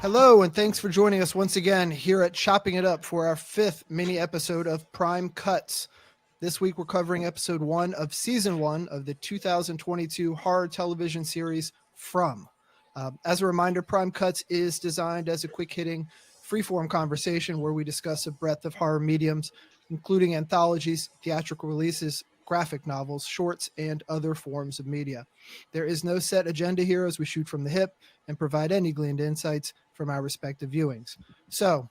Hello, and thanks for joining us once again here at Chopping It Up for our fifth mini episode of Prime Cuts. This week, we're covering episode 1 of season 1 of the 2022 horror television series From. As a reminder, Prime Cuts is designed as a quick-hitting, free-form conversation where we discuss a breadth of horror mediums, including anthologies, theatrical releases, graphic novels, shorts, and other forms of media. There is no set agenda here as we shoot from the hip and provide any gleaned insights from our respective viewings. So,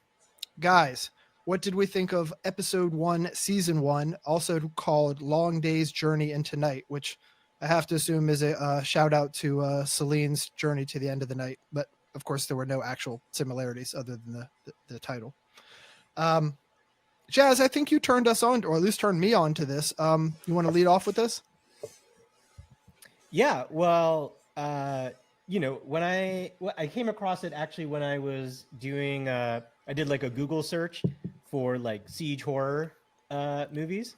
guys, what did we think of episode 1, season 1, also called Long Day's Journey into Night, which I have to assume is a shout out to Celine's journey to the end of the night. But of course, there were no actual similarities other than the title. Jazz, I think you turned us on, or at least turned me on to this. You want to lead off with this? Yeah, well, when I came across it actually when I was doing, I did like a Google search for like siege horror movies,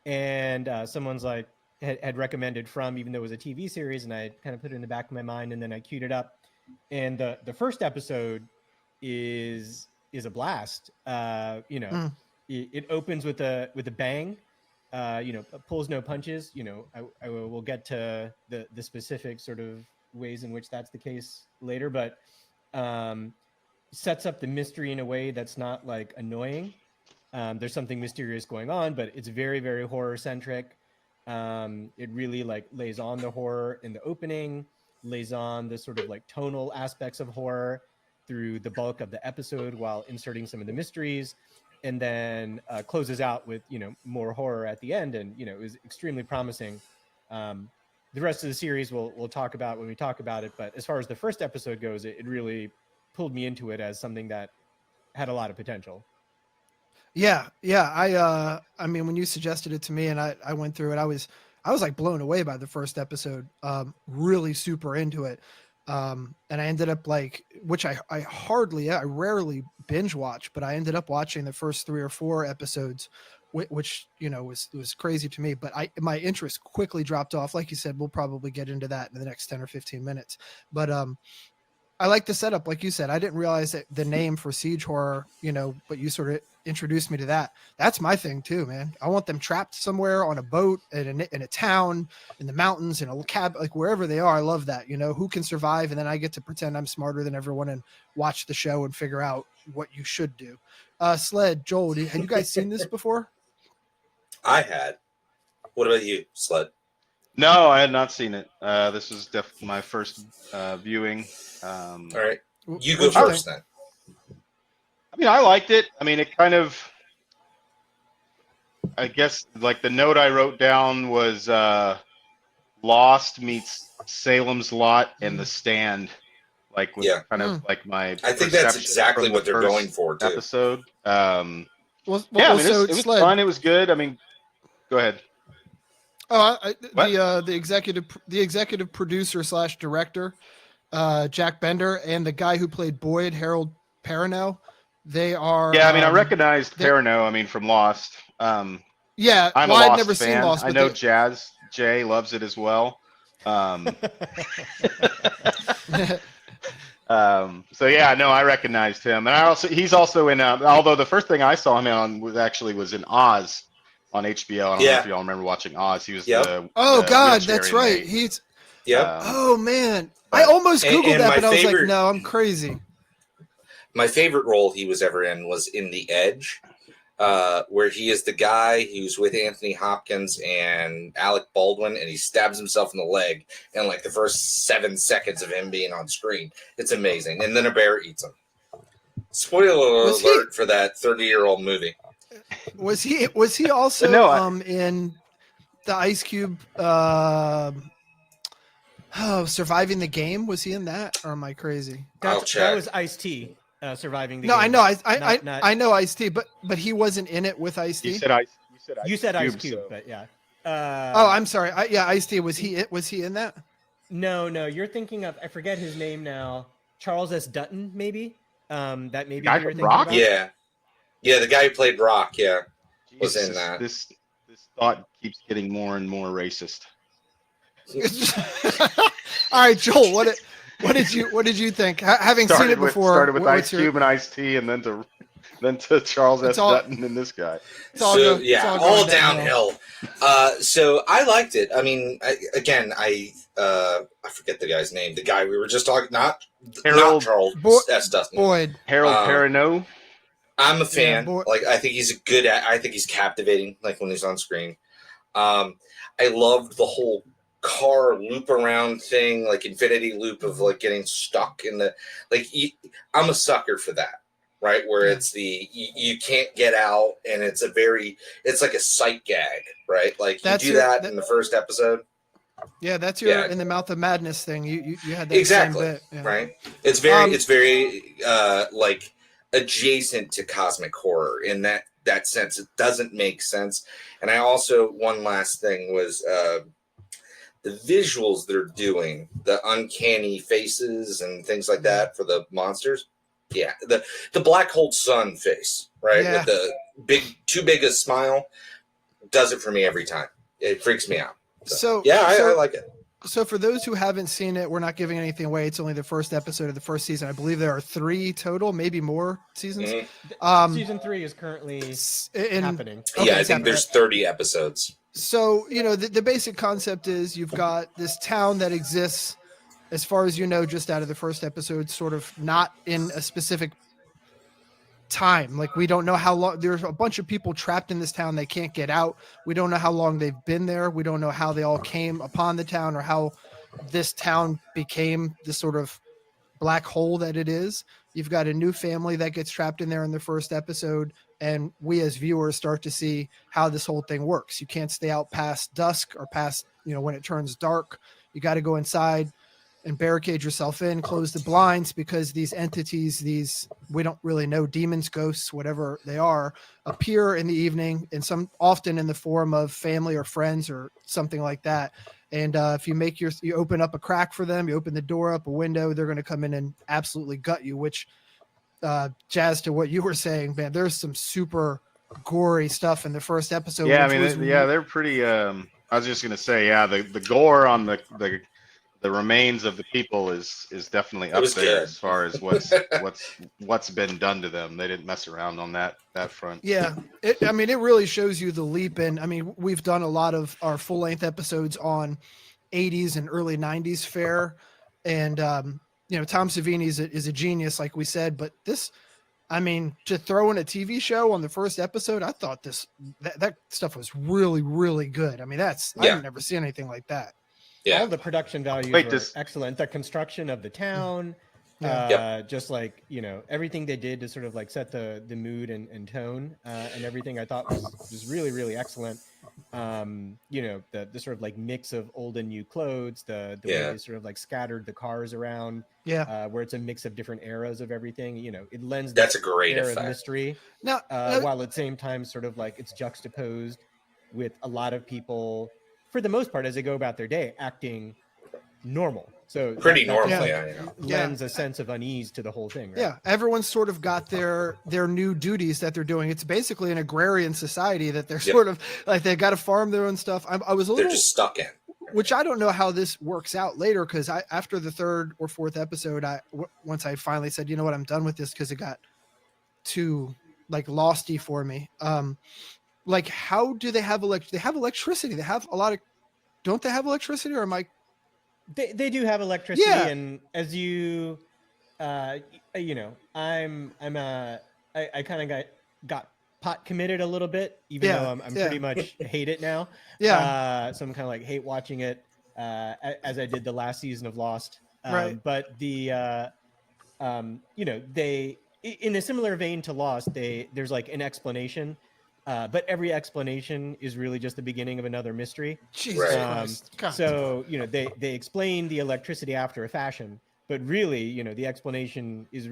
and someone's like had recommended From, even though it was a TV series, and I kind of put it in the back of my mind, and then I queued it up, and the first episode is a blast. It opens with a bang. Pulls no punches. I will get to the specific sort of ways in which that's the case later, but sets up the mystery in a way that's not like annoying. There's something mysterious going on, but it's very, very horror centric. It really like lays on the horror in the opening, lays on the sort of like tonal aspects of horror through the bulk of the episode while inserting some of the mysteries, and then closes out with, more horror at the end. And, it was extremely promising. The rest of the series we'll talk about when we talk about it. But as far as the first episode goes, it really pulled me into it as something that had a lot of potential. Yeah. I mean, when you suggested it to me and I went through it, I was like blown away by the first episode. Really super into it. And I ended up which I rarely binge watch, but I ended up watching the first 3 or 4 episodes, which, was crazy to me, but my interest quickly dropped off. Like you said, we'll probably get into that in the next 10 or 15 minutes, but, I like the setup. Like you said, I didn't realize that the name for siege horror, but you sort of introduced me to that. That's my thing too, man. I want them trapped somewhere on a boat in a town, in the mountains, in a cab, like wherever they are. I love that, who can survive. And then I get to pretend I'm smarter than everyone and watch the show and figure out what you should do. Sled, Joel, have you guys seen this before? I had. What about you, Sled? No, I had not seen it. This was definitely my first viewing. All right. You go first then. I mean, I liked it. I mean, it kind of, I guess, like the note I wrote down was Lost meets Salem's Lot and The Stand. Like, with kind of like my. I think that's exactly what they're going for, too. Episode. I mean, it was fun. It was good. I mean, go ahead. Oh, the executive producer / director, Jack Bender, and the guy who played Boyd, Harold Perrineau, they are. Yeah, I mean, I recognized Perrineau. I mean, from Lost. I'm a I've Lost never fan. seen Lost. I know Jay loves it as well. So yeah, no, I recognized him, and he's also in. Although the first thing I saw him on was in Oz on HBO. I don't know if y'all remember watching Oz. He was the God, that's right. He's oh man, I almost Googled that, but I was like, no, I'm crazy. My favorite role he was ever in was in The Edge, where he is the guy who's with Anthony Hopkins and Alec Baldwin, and he stabs himself in the leg in like the first 7 seconds of him being on screen. It's amazing. And then a bear eats him. Spoiler alert for that 30-year-old movie. Was he also in the Ice Cube Surviving the Game? Was he in that, or am I crazy? I'll check. That was Ice-T. Surviving the game. No, I know. I know Ice-T, but he wasn't in it with Ice-T. You said Ice Cube, but yeah. I'm sorry. Ice-T, was he in that? No, you're thinking of, I forget his name now. Charles S. Dutton, maybe. That maybe you're thinking Rock? about. Yeah, the guy who played Rock. Yeah, was in that. This thought keeps getting more and more racist. All right, Joel. What did you think? Having seen it before, started with what's Ice Cube and Ice T, and then to Charles It's S. all- Dutton and this guy. It's all So go- it's yeah, all all going downhill. downhill. So I liked it. I mean, I forget the guy's name. The guy we were just talking, not Harold Charles Bo- S. Dustin. Boyd. Harold Um, Perrineau. I'm a Yeah, fan. Like, I think he's I think he's captivating. Like when he's on screen. I loved the whole car loop around thing, like infinity loop of like getting stuck in the I'm a sucker for that, right? Where Yeah. it's you can't get out, and it's like a sight gag, right? Like That's you do your- that in the first episode. Yeah, that's your Yeah. in the mouth of madness thing. You had that Exactly, same bit. Yeah. right? It's very like adjacent to cosmic horror in that sense. It doesn't make sense. And I also, one last thing was the visuals they're doing, the uncanny faces and things like that for the monsters. Yeah, the black hole sun face, right? Yeah. With the too big a smile, does it for me every time. It freaks me out. So yeah, I like it. So for those who haven't seen it, we're not giving anything away. It's only the first episode of the first season. I believe there are 3 total, maybe more seasons. Mhm. Season 3 is currently happening. Okay, Yeah, I it's think there's 30 episodes. So, the basic concept is you've got this town that exists, as far as you know, just out of the first episode, sort of not in a specific time. Like, we don't know how long. There's a bunch of people trapped in this town. They can't get out. We don't know how long they've been there. We don't know how they all came upon the town or how this town became this sort of black hole that it is. You've got a new family that gets trapped in there in the first episode, and we as viewers start to see how this whole thing works. You can't stay out past dusk or past, when it turns dark. You got to go inside and barricade yourself in, close the blinds, because these entities, we don't really know, demons, ghosts, whatever they are, appear in the evening, and often in the form of family or friends or something like that. And if you open up a crack for them, you open the door up, a window, they're going to come in and absolutely gut you, which, Jazz, to what you were saying, man, there's some super gory stuff in the first episode. Yeah, I mean, they're pretty. I was just gonna say, yeah, the gore on the remains of the people is definitely up there good. as far as what's been done to them. They didn't mess around on that front. Yeah, it really shows you the leap in. I mean, we've done a lot of our full length episodes on 80s and early 90s fare, and Tom Savini is a genius, like we said. But this, to throw in a TV show on the first episode, I thought that stuff was really, really good. I've never seen anything like that. Yeah. All the production values were excellent. The construction of the town, just like, everything they did to sort of like set the mood and tone and everything, I thought was really, really excellent. The sort of like mix of old and new clothes, the way they sort of like scattered the cars around, where it's a mix of different eras of everything. It lends that's a great air effect. of mystery. Now, while at the same time, sort of like it's juxtaposed with a lot of people, for the most part, as they go about their day, acting normal. So pretty normal, lends a sense of unease to the whole thing. Right? Yeah, everyone's sort of got their new duties that they're doing. It's basically an agrarian society that they're sort of like, they've got to farm their own stuff. I was a little, they're just stuck in. Which I don't know how this works out later, because after the 3rd or 4th episode, once I finally said, you know what, I'm done with this, because it got too like losty for me. Like, how do they have they have electricity? They have a lot of, don't they have electricity, or am I? They do have electricity, Yeah. and as you, I kind of got pot committed a little bit, even though I'm pretty much hate it now. Yeah. So I'm kind of like hate watching it, as I did the last season of Lost. Right. But they, in a similar vein to Lost, there's like an explanation. But every explanation is really just the beginning of another mystery. Jesus Christ. So, they explain the electricity after a fashion, but really, the explanation is,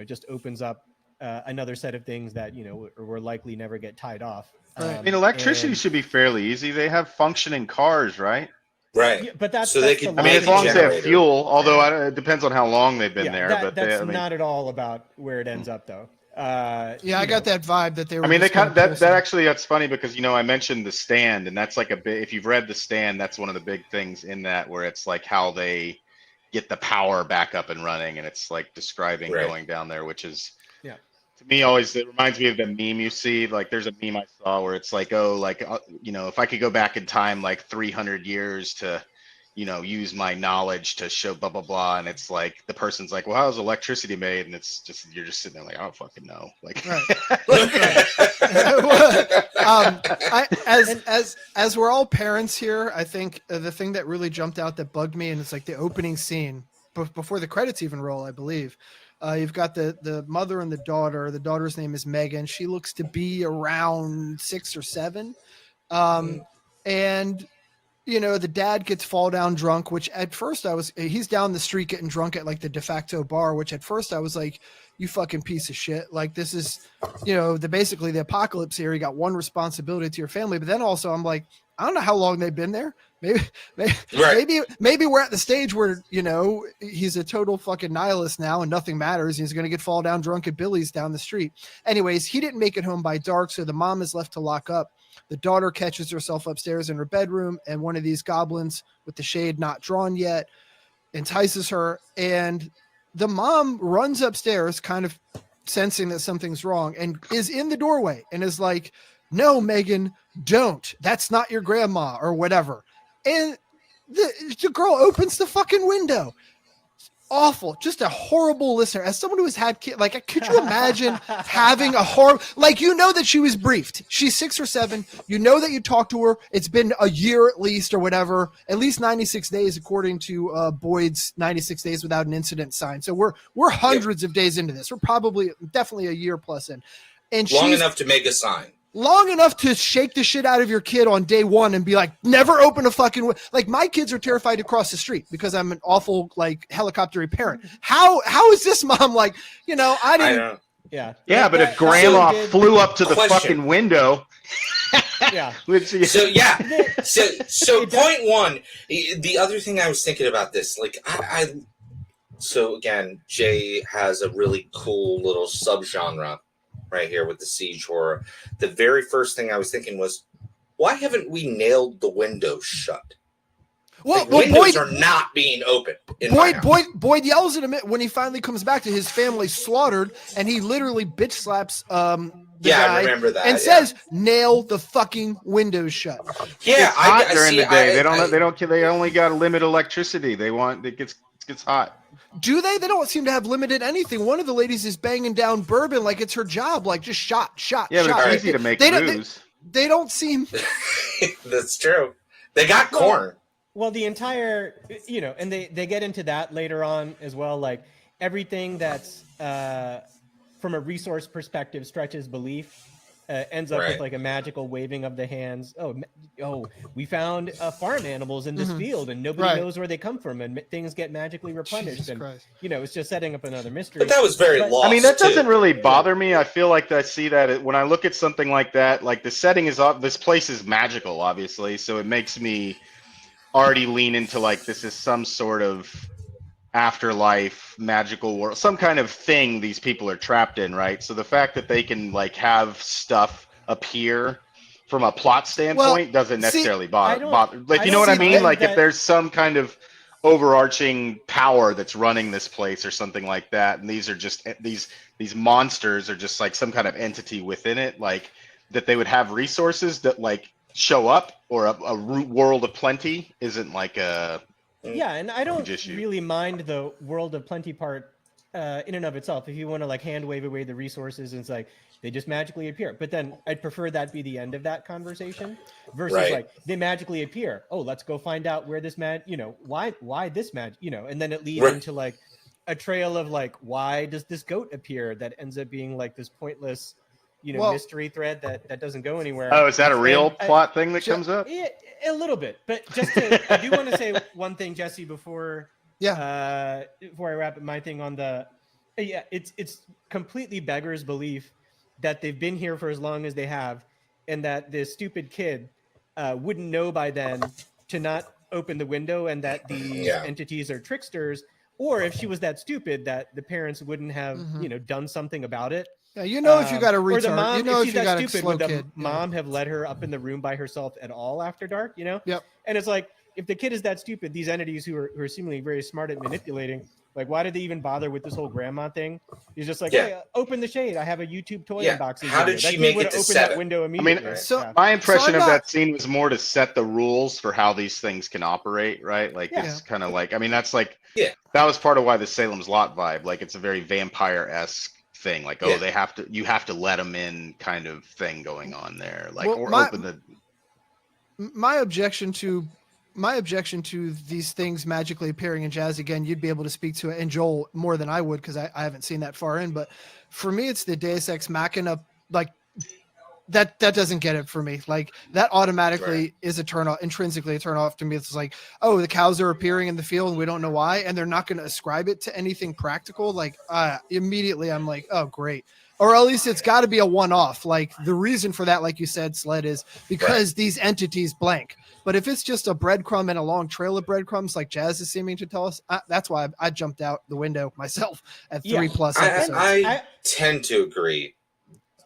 just opens up another set of things that, will likely never get tied off. Electricity should be fairly easy. They have functioning cars, right? Right. Yeah, but that's so that's they can. as long as they have fuel, although it depends on how long they've been there. But that's not at all about where it ends up, though. I got that vibe that they were. That's funny because I mentioned The Stand, and that's like if you've read The Stand, that's one of the big things in that, where it's like how they get the power back up and running, and it's like describing Right. going down there, which is Yeah. to me always, it reminds me of the meme you see. Like there's a meme I saw where it's like, oh, like if I could go back in time like 300 years to use my knowledge to show blah blah blah, and it's like the person's like, well, how's electricity made? And it's just you're just sitting there like, I don't fucking know. Like As we're all parents here, I think the thing that really jumped out that bugged me, and it's like the opening scene before the credits even roll, I believe. You've got the mother and the daughter. The daughter's name is Megan. She looks to be around 6 or 7. And the dad gets fall down drunk, which at first he's down the street getting drunk at like the de facto bar, which at first I was like, you fucking piece of shit. Like this is, basically the apocalypse here. You got one responsibility to your family. But then also I'm like, I don't know how long they've been there. Maybe we're at the stage where, he's a total fucking nihilist now and nothing matters. He's going to get fall down drunk at Billy's down the street. Anyways, he didn't make it home by dark. So the mom is left to lock up. The daughter catches herself upstairs in her bedroom, and one of these goblins with the shade not drawn yet entices her. And the mom runs upstairs, kind of sensing that something's wrong, and is in the doorway and is like, no, Megan, don't. That's not your grandma or whatever. And the girl opens the fucking window. Awful. Just a horrible listener. As someone who has had kids, like, could you imagine having a horrible, like, that she was briefed. She's 6 or 7. That you talked to her. It's been a year at least or whatever, at least 96 days, according to Boyd's 96 days without an incident sign. So we're hundreds of days into this. We're definitely a year plus in. And long enough to make a sign. Long enough to shake the shit out of your kid on day one and be like, never open a fucking like my kids are terrified to cross the street because I'm an awful like helicopter parent. How is this mom like, I didn't. Yeah, but if grandma flew up to the fucking window. Yeah. So point one, the other thing I was thinking about this, like so again, Jay has a really cool little subgenre right here with the siege horror. The very first thing I was thinking was, why haven't we nailed the windows shut? Well, windows are not being open. Boyd yells at him when he finally comes back to his family slaughtered, and he literally bitch slaps the guy. I remember that. And says, "Nail the fucking windows shut." Yeah, it's hot during the day. They only got limited electricity. It gets hot. Do they? They don't seem to have limited anything. One of the ladies is banging down bourbon like it's her job, like just shot. Yeah, but it's easy to make news. They don't seem. That's true. They got corn. Well, the entire, and they get into that later on as well. Like everything that's from a resource perspective stretches belief. Ends up with like a magical waving of the hands. Oh, we found farm animals in this field, and nobody knows where they come from, and things get magically replenished. It's just setting up another mystery. But that was very lost. I mean, that doesn't really bother me. I feel like I see that when I look at something like that. Like the setting is up. This place is magical, obviously, so it makes me already lean into like this is some sort of afterlife magical world, some kind of thing these people are trapped in, right? So the fact that they can like have stuff appear from a plot standpoint doesn't necessarily bother. Like, you know what I mean? Like if there's some kind of overarching power that's running this place or something like that, and these are just these monsters are just like some kind of entity within it, like that they would have resources that like show up, or a world of plenty isn't like a. Yeah, and I don't really mind the world of plenty part in and of itself. If you want to like hand wave away the resources, and it's like they just magically appear. But then I'd prefer that be the end of that conversation versus like they magically appear. Oh, let's go find out where this why this magic, and then it leads into like a trail of like, why does this goat appear that ends up being like this pointless, mystery thread that doesn't go anywhere. Oh, is that a real plot thing that comes up? A little bit, but I do want to say one thing, Jesse, before I wrap up my thing on it's completely beggars belief that they've been here for as long as they have, and that this stupid kid wouldn't know by then to not open the window, and that these entities are tricksters, or if she was that stupid that the parents wouldn't have done something about it. Yeah, if you got a retard, if you got a slow would the kid, mom have let her up in the room by herself at all after dark? Yep. And it's like, if the kid is that stupid, these entities who are seemingly very smart at manipulating, like, why did they even bother with this whole grandma thing? He's just like, Yeah. hey, open the shade. I have a YouTube toy Yeah. unboxing How video. did That she kid make would it have to opened that 7? window immediately. mean, right? so- Yeah. My impression I'm of not- that scene was more to set the rules for how these things can operate, right? Like Yeah. it's kind of like, I mean, that's like, Yeah. that was part of why the Salem's Lot vibe, like it's a very vampire-esque thing. Like, Yeah. oh, you have to let them in kind of thing going on there. Like, Well, or my- open the, my objection to these things magically appearing in Jazz, again, you'd be able to speak to it, and Joel, more than I would, because I haven't seen that far in, but for me it's the Deus Ex Machina, like that doesn't get it for me. Like that automatically is a turn off, intrinsically a turn off to me. It's like, oh, the cows are appearing in the field and we don't know why, and they're not going to ascribe it to anything practical. Like immediately I'm like, oh great. Or at least it's got to be a one-off. Like the reason for that, like you said, Sled, is because these entities blank. But if it's just a breadcrumb and a long trail of breadcrumbs, like Jazz is seeming to tell us, that's why I jumped out the window myself at 3+ episodes. I tend to agree.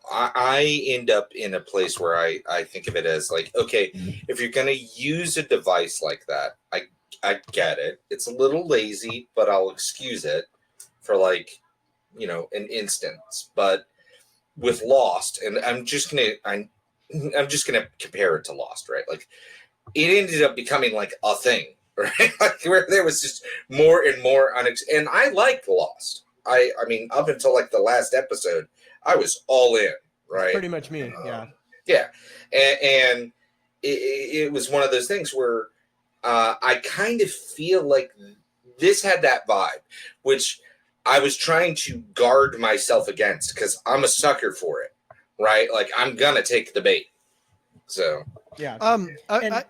I end up in a place where I think of it as like, okay, if you're going to use a device like that, I get it. It's a little lazy, but I'll excuse it for like, an instance. But with Lost, and I'm just gonna compare it to Lost, right? Like it ended up becoming like a thing, right? Like where there was just more and more and I liked Lost. I mean, up until like the last episode, I was all in, right? Pretty much me, yeah. Yeah, and it was one of those things where I kind of feel like this had that vibe, which I was trying to guard myself against because I'm a sucker for it, right? Like I'm gonna take the bait. So Yeah. I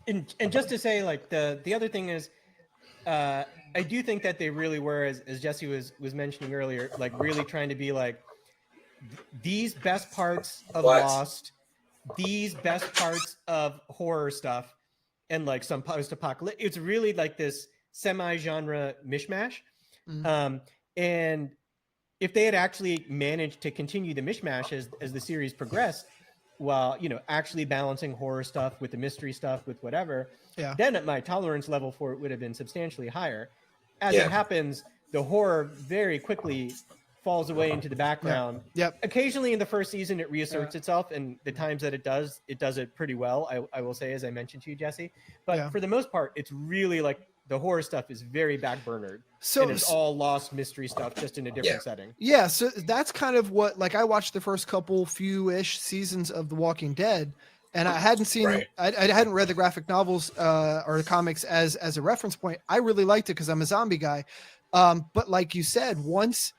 And just to say, like the other thing is, I do think that they really were, as Jesse was mentioning earlier, like really trying to be like these best parts of Lost, these best parts of horror stuff, and like some post-apocalyptic. It's really like this semi-genre mishmash. And if they had actually managed to continue the mishmash as the series progressed, while actually balancing horror stuff with the mystery stuff with whatever, then my tolerance level for it would have been substantially higher. As it happens, the horror very quickly falls away into the background. Yep. Occasionally in the first season, it reasserts itself, and the times that it does it pretty well. I will say, as I mentioned to you, Jesse. But for the most part, it's really like the horror stuff is very backburnered. So and it's all Lost mystery stuff, just in a different setting. Yeah, so that's kind of what, like, I watched the first few-ish seasons of The Walking Dead, and I hadn't seen, I hadn't read the graphic novels or the comics as a reference point. I really liked it because I'm a zombie guy. But like you said, once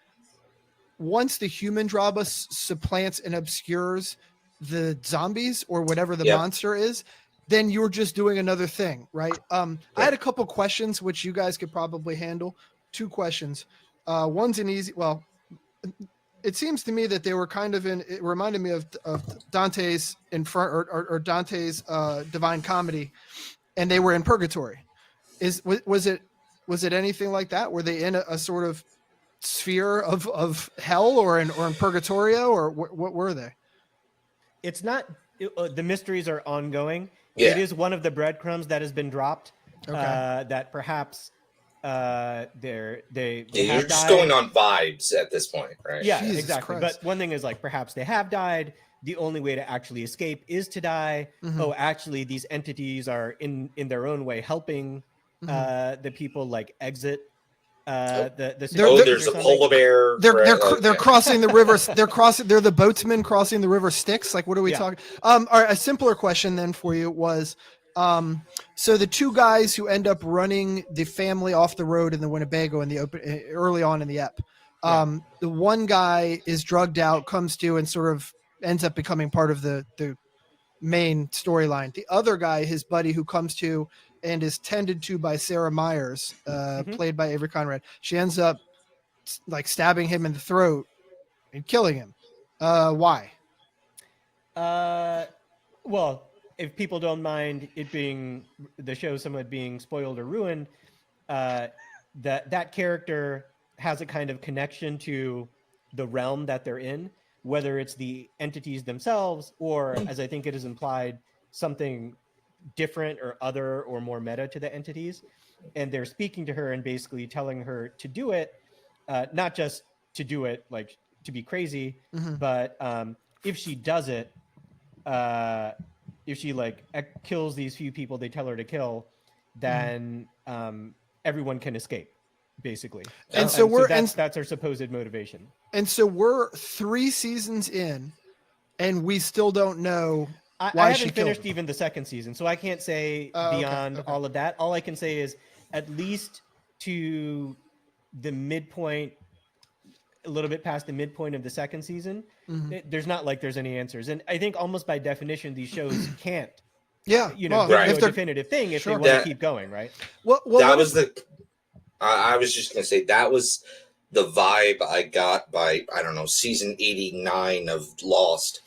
the human drama supplants and obscures the zombies or whatever the monster is, then you're just doing another thing, right? I had a couple questions which you guys could probably handle. 2 questions. One's an easy. Well, it seems to me that they were kind of it reminded me of Dante's or Dante's Divine Comedy, and they were in purgatory. Was it anything like that? Were they in a sort of sphere of hell or in purgatorio, or what were they? It's not. The mysteries are ongoing. Yeah. It is one of the breadcrumbs that has been dropped. Okay. That perhaps they you're have just died. going on vibes at this point, right? Yeah, Jesus exactly. Christ. But one thing is, like, perhaps they have died. The only way to actually escape is to die. Oh, actually, these entities are in their own way helping the people like exit the There's a polar bear. They're crossing the river. They're the boatsmen crossing the river Styx. Like, what are we talking? All right, a simpler question then for you was, so the 2 guys who end up running the family off the road in the Winnebago in the open early on in the ep. The one guy is drugged out, comes to, and sort of ends up becoming part of the main storyline. The other guy, his buddy, who comes to and is tended to by Sarah Myers, played by Avery Conrad. She ends up like stabbing him in the throat and killing him. Why? Well, if people don't mind it being the show somewhat being spoiled or ruined, that character has a kind of connection to the realm that they're in, whether it's the entities themselves or, as I think it is implied, something different or other or more meta to the entities, and they're speaking to her and basically telling her to do it, not just to do it like to be crazy, Mhm. but if she does it, if she like kills these few people they tell her to kill, then everyone can escape, basically. And so we're that's her supposed motivation. and so we're 3 seasons in, and we still don't know I why haven't she killed finished him. even the second season, so I can't say Oh, okay, beyond okay. all of that. All I can say is at least to the midpoint, a little bit past the midpoint of the second season, there's not like there's any answers. And I think almost by definition, these shows can't, Yeah, give Right. you if a they're definitive thing if Sure. they want That- to keep going, right? well, that what was I was just gonna say that was the vibe I got by, I don't know, season 89 of Lost.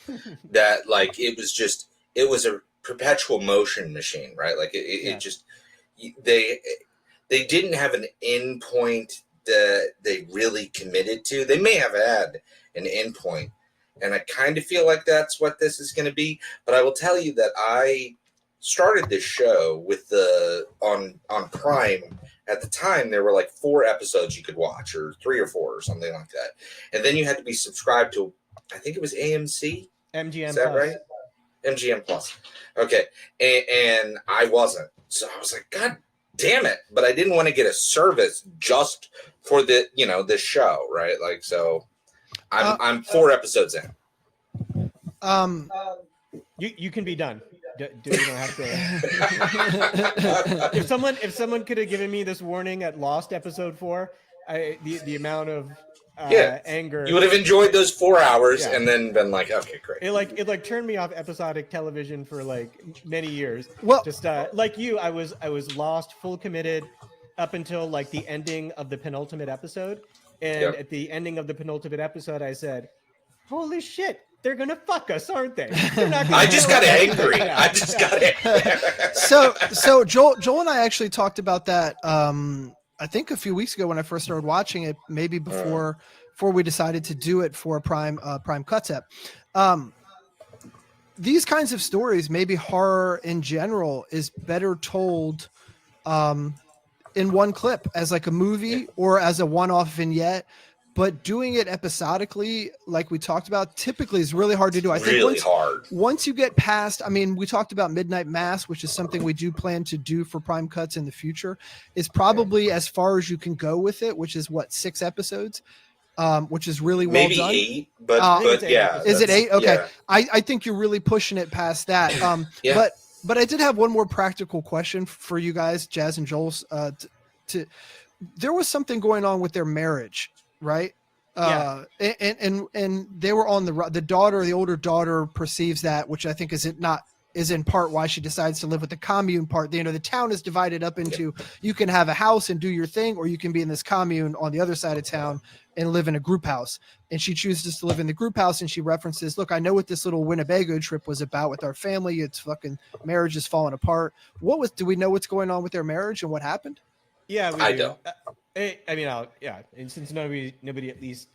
That like it was a perpetual motion machine, right? Like it just they didn't have an end point that they really committed to. They may have had an end point, and I kind of feel like that's what this is going to be. But I will tell you that I started this show with on Prime. At the time, there were like 4 episodes you could watch, or 3 or 4, or something like that. And then you had to be subscribed to, I think it was AMC. MGM Is that Plus. right? MGM Plus. Okay. And I wasn't. So I was like, God damn it. But I didn't want to get a service just for this show, right? Like, so I'm 4 episodes in. You can be done. You don't have to. If someone could have given me this warning at Lost episode 4, the amount of anger, you would have enjoyed those 4 hours Yeah. and then been like, okay, great. it turned me off episodic television for like many years. Well- just like you, I was lost, full committed up until like the ending of the penultimate episode, and Yep. at the ending of the penultimate episode, I said, "Holy shit, they're gonna fuck us, aren't they?" They're not gonna I just got angry. Yeah. I just got angry. so Joel and I actually talked about that I think a few weeks ago when I first started watching it, maybe before we decided to do it for a Prime Cuts app. These kinds of stories, maybe horror in general, is better told in one clip as like a movie or as a one-off vignette. But doing it episodically, like we talked about, typically is really hard to do. I think really hard. once you get past, I mean, we talked about Midnight Mass, which is something we do plan to do for Prime Cuts in the future, is probably as far as you can go with it, which is 6 episodes, which is really well Maybe done. 8, but it's 8 yeah. episodes. Is it 8? Okay. Yeah. I think you're really pushing it past that. Yeah. But I did have one more practical question for you guys, Jazz and Joel. There was something going on with their marriage, right? And they were on the older daughter perceives that, which I think is in part why she decides to live with the commune part. The town is divided up into, you can have a house and do your thing, or you can be in this commune on the other side of town and live in a group house. And she chooses to live in the group house, and she references, look, I know what this little Winnebago trip was about with our family. It's fucking marriage is falling apart. Do we know what's going on with their marriage and what happened? Yeah, we I do. don't. And since nobody at least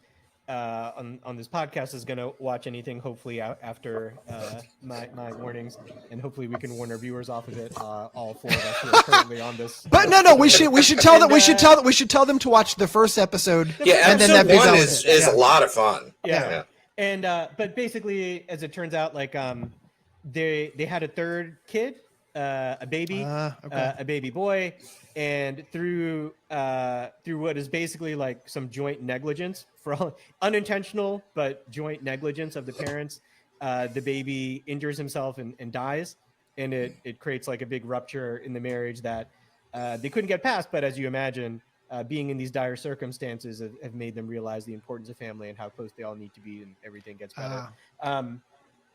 on this podcast is going to watch anything, hopefully after my warnings, and hopefully we can warn our viewers off of it. All 4 of us who are currently on this. But no, we should tell them. We should tell them to watch the first episode. Yeah, and then episode that 1 is a lot of fun. Yeah. And but basically, as it turns out, like they had a third kid, a baby, a baby boy, and through what is basically like some joint negligence, unintentional but joint negligence of the parents, the baby injures himself and dies, and it creates like a big rupture in the marriage that they couldn't get past. But as you imagine, being in these dire circumstances have made them realize the importance of family and how close they all need to be, and everything gets better.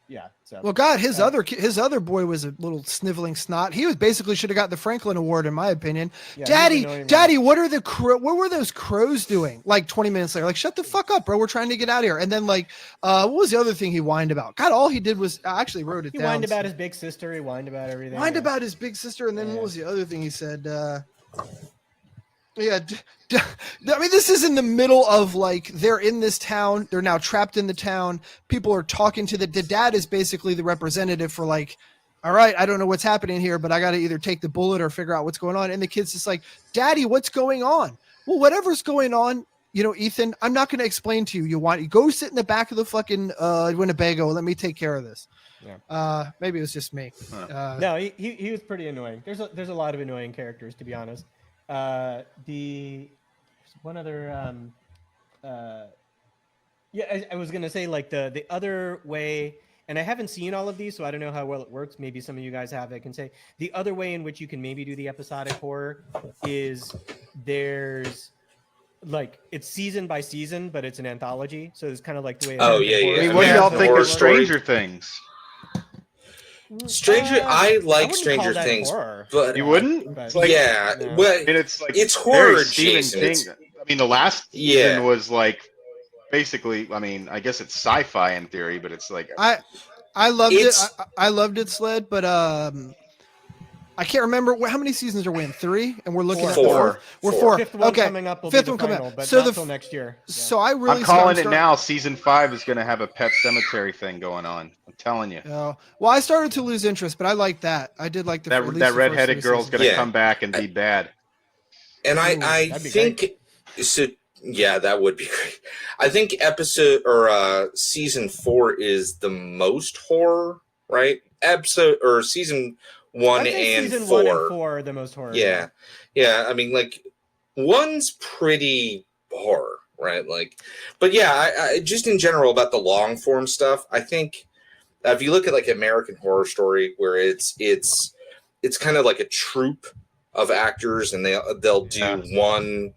Yeah. So well, God, his other boy was a little sniveling snot. He was basically should have got the Franklin Award, in my opinion. Yeah, Daddy, what were those crows doing? Like 20 minutes later, like, shut the fuck up, bro. We're trying to get out of here. And then like, what was the other thing he whined about? God, all he did was I actually wrote it down. He whined about his big sister. He whined about everything. About his big sister, and then what was the other thing he said? I mean, this is in the middle of like, they're in this town. They're now trapped in the town. People are talking to the dad is basically the representative for like, all right, I don't know what's happening here, but I got to either take the bullet or figure out what's going on. And the kid's just like, Daddy, what's going on? Well, whatever's going on, Ethan, I'm not going to explain to you. You go sit in the back of the fucking Winnebago. Let me take care of this. Yeah. Maybe it was just me. No, he was pretty annoying. There's a lot of annoying characters, to be honest. There's one other. I was gonna say like the other way, and I haven't seen all of these, so I don't know how well it works. Maybe some of you guys have. I can say the other way in which you can maybe do the episodic horror is there's like it's season by season, but it's an anthology, so it's kind of like the way. Oh, yeah, horror- yeah. I mean, what do Yeah. y'all The think horror of story. Stranger Things? I like wouldn't Stranger call that Things, horror. but You wouldn't? But- It's like, yeah, no. well, and it's like it's very horror Stephen adjacent. King. I mean, the last Yeah. season was like basically. I mean, I guess it's sci-fi in theory, but it's like I loved it. It's- I loved it, Sled, but I can't remember how many seasons are we in. 3, and we're looking at the Four. fourth. We're Four. 4. Fifth one Okay, coming up will fifth be the one coming final, up. but So not the till next year. Yeah. so I really I'm calling it start- now. Season 5 is going to have a Pet Cemetery thing going on. I'm telling you. Oh, well, I started to lose interest, but I like that. I did like at least That the redheaded first 3 girl's seasons. going to Yeah. come back and be bad. And Ooh, I that'd be think so. Yeah, that would be great. I think episode or season 4 is the most horror, right? Episode or season 1 I'd say and season 4. 1 and 4 are the most horror. Yeah, yeah. I mean, like 1's pretty horror, right? Like, but yeah, I just in general about the long form stuff. I think if you look at like American Horror Story, where it's kind of like a troupe of actors, and they'll do Yeah. one.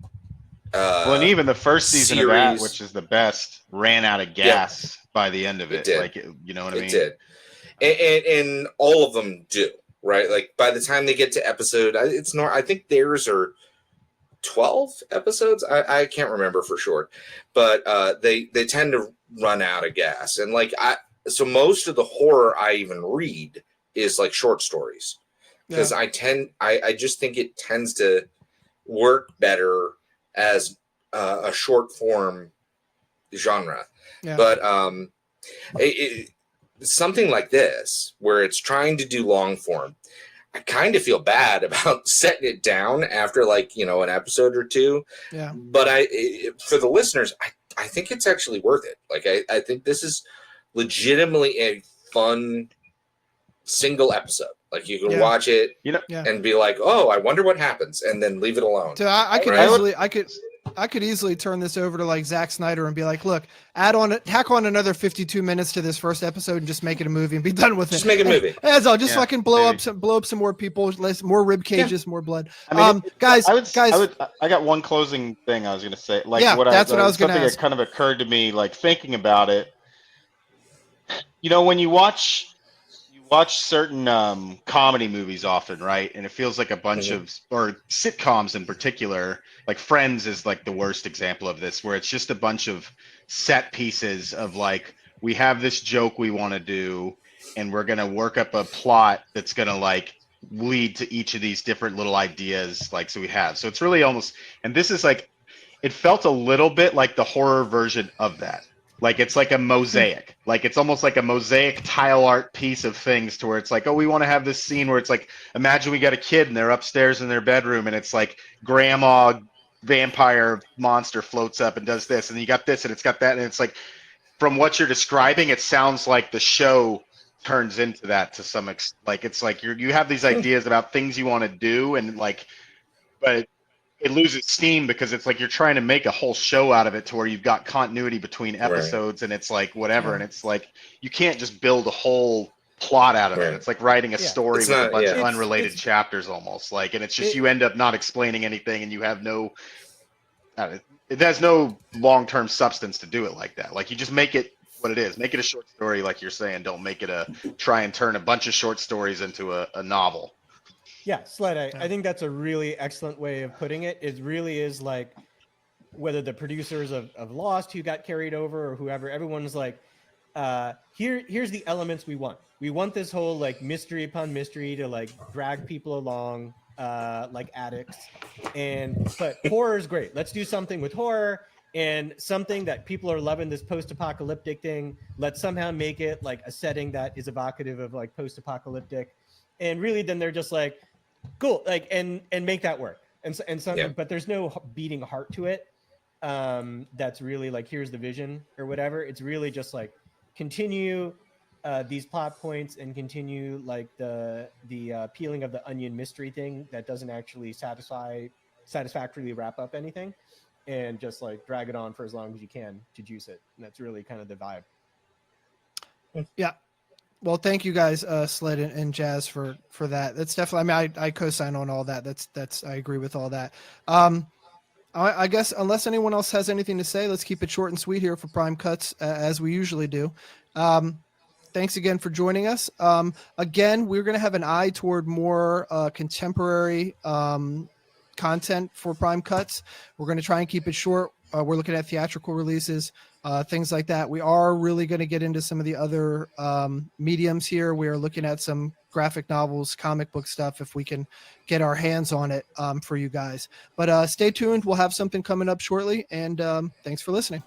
Well, and even the first season of that, series. which is the best, ran out of gas by the end of It it. did. Like, you know what I It mean? did, and all of them do, right? Like by the time they get to episode, I think theirs are 12 episodes. I can't remember for sure, but they tend to run out of gas, and like so most of the horror I even read is like short stories because I just think it tends to work better as a short form genre. Yeah. But something like this where it's trying to do long form, I kind of feel bad about setting it down after like an episode or 2. Yeah. But for the listeners, I think it's actually worth it. Like I think this is legitimately a fun single episode. Like you can watch it and be like, oh, I wonder what happens, and then leave it alone. So I could Right? I could easily turn this over to like Zack Snyder and be like, look, hack on another 52 minutes to this first episode and just make it a movie and be done with it. Just make a movie. That's all. Just Yeah, fucking blow maybe. up some more people, more rib cages, more blood. I mean, Guys, I got one closing thing I was going to say. Like, Yeah, that's what I was gonna something ask. that kind of occurred to me, like thinking about it. When you watch certain comedy movies often, right? And it feels like a bunch of, or sitcoms in particular, like Friends is like the worst example of this, where it's just a bunch of set pieces of like, we have this joke we want to do, and we're going to work up a plot that's going to like lead to each of these different little ideas. Like, so it's really almost, and this is like, it felt a little bit like the horror version of that. Like it's like a mosaic, like it's almost like a mosaic tile art piece of things to where it's like, oh, we want to have this scene where it's like, imagine we got a kid and they're upstairs in their bedroom and it's like grandma vampire monster floats up and does this, and you got this and it's got that, and it's like, from what you're describing, it sounds like the show turns into that to some extent. Like it's like you have these ideas about things you want to do, and like, but it loses steam because it's like you're trying to make a whole show out of it to where you've got continuity between episodes, and it's like whatever, and it's like you can't just build a whole plot out of it. It's like writing a story with a bunch of unrelated chapters almost, like, and it's just you end up not explaining anything, and you have no it has no long-term substance to do it like that. Like you just make it what it is, make it a short story, like you're saying. Don't make it try and turn a bunch of short stories into a novel. Yeah, Sled, I think that's a really excellent way of putting it. It really is like whether the producers of Lost who got carried over or whoever, everyone's like, here's the elements we want. We want this whole like mystery upon mystery to like drag people along like addicts. But horror is great. Let's do something with horror. and something that people are loving, this post-apocalyptic thing, let's somehow make it like a setting that is evocative of like post-apocalyptic, and really then they're just like, cool, like and make that work, and some, Yeah. but there's no beating heart to it. That's really like, here's the vision or whatever. It's really just like continue these plot points and continue like the peeling of the onion mystery thing that doesn't actually satisfactorily wrap up anything, and just like drag it on for as long as you can to juice it. And that's really kind of the vibe. Yeah. Well, thank you guys, Sled and Jazz, for that. That's definitely. I mean, I co-sign on all that. That's. I agree with all that. I guess unless anyone else has anything to say, let's keep it short and sweet here for Prime Cuts, as we usually do. Thanks again for joining us. Again, we're going to have an eye toward more contemporary content for Prime Cuts. We're going to try and keep it short. We're looking at theatrical releases, things like that. We are really going to get into some of the other mediums here. We are looking at some graphic novels, comic book stuff, if we can get our hands on it for you guys. But stay tuned. We'll have something coming up shortly. And thanks for listening.